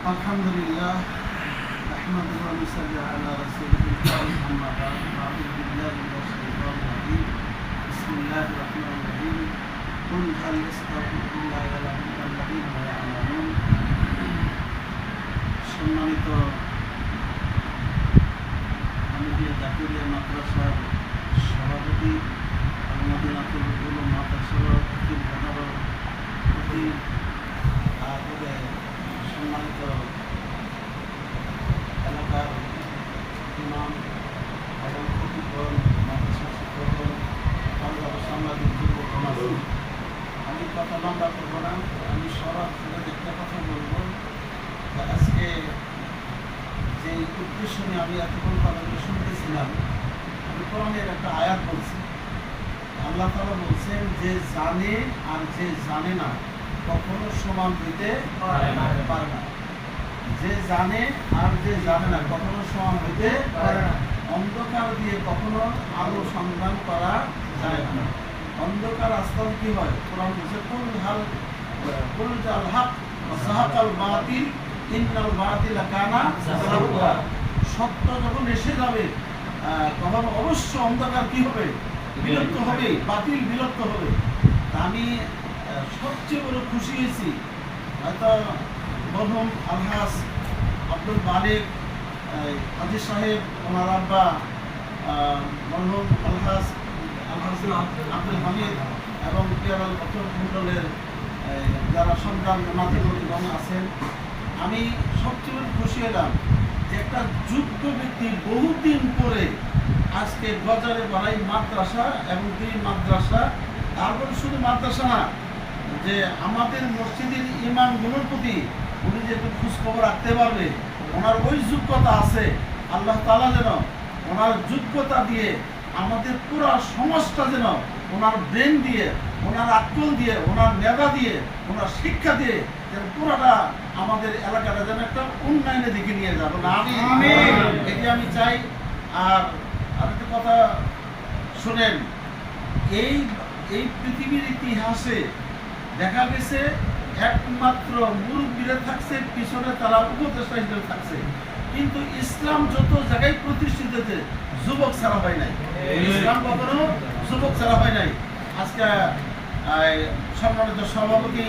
আলহামদুলিল্লাহ নাহমাদুহু ওয়া নুসাল্লি আলা রাসূলিল কারীম আম্মা বা'দ আউযু বিল্লাহি মিনাশ শাইতানির রাজীম বিসমিল্লাহির রাহমানির রাহিম কুল হাল ইস্তাগফিরুল্লাহ ওয়া লাল্লাযীনা লা ইয়ালামুন। সম্মানিত আমিরিয়া জাকিরিয়া মাদ্রাসার সভাপতি মদিনাতুল উলুম মাদ্রাসার প্রতি সম্মানিত এলাকার ইমাম এবং খতিবগণ, মাদ্রাসা শিক্ষকগণ, সাংবাদিক যুবক, আমি কথা লম্বা করব না। আমি সরাসরি একটা কথা বলবো। আজকে যে উদ্দেশ্য নিয়ে আমি এতক্ষণ কথাগুলো শুনতেছিলাম, আমি কোরআনের একটা আয়াত বলছি। আল্লাহ তাআলা বলছেন যে জানে আর যে জানে না কখনো সমান হইতে পারে না। যে জানে আর যে জানে না কখনো সমান হইতে পারে না। অন্ধকার দিয়ে কখনো আলো সন্ধান করা যায় না। অন্ধকার আসলে কি হয়? কোরআন বলছে কুল জাল হক ওয়া যাহাকাল বাতিল ইন্নাল বাতিলা কানা যাহুকা। সত্য যখন এসে যাবে তখন অবশ্য অন্ধকার কি হবে? বিলুপ্ত হবে, বাতিল বিলুপ্ত হবে। আমি সবচেয়ে বড় খুশি হয়েছি, হয়তো মরহুম আলহাজ আব্দুল মালিক হাজী সাহেব, ওনার আব্বা মরহুম আলহাজ আব্দুল হামিদ এবং কেরল অথর মণ্ডলের যারা সন্তান নাতিগণ আছেন, আমি সবচেয়ে খুশি হলাম যে একটা যোগ্য ব্যক্তি বহুদিন পরে আজকে বাজারে বাড়াই মাদ্রাসা এবং দুই মাদ্রাসা, তারপর শুধু মাদ্রাসা না, যে আমাদের মসজিদের ইমামগুলোর প্রতি উনি যে একটু খোঁজখবর রাখতে পারবে, ওনার ওই যোগ্যতা আছে। আল্লাহ তাআলা যেন ওনার যোগ্যতা দিয়ে আমাদের পুরো সমাজটা যেন ওনার ব্রেন দিয়ে, ওনার আক্কল দিয়ে, ওনার মেধা দিয়ে, ওনার শিক্ষা দিয়ে যেন পুরোটা আমাদের এলাকাটা যেন একটা উন্নয়নের দিকে নিয়ে যাবো না। এটি আমি চাই। আর আরেকটা কথা শুনেন, এই পৃথিবীর ইতিহাসে দেখা গেছে একমাত্র মুরব্বীরা থাকছে, পিছনে তারা উপদেষ্টা হিসেবে থাকছে, কিন্তু ইসলাম যত জায়গায় প্রতিষ্ঠিত হয়েছে যুবক ছাড়া হয় নাই। ইসলাম কখনো যুবক ছাড়া হয় নাই। আজকে সম্মানিত সভাপতি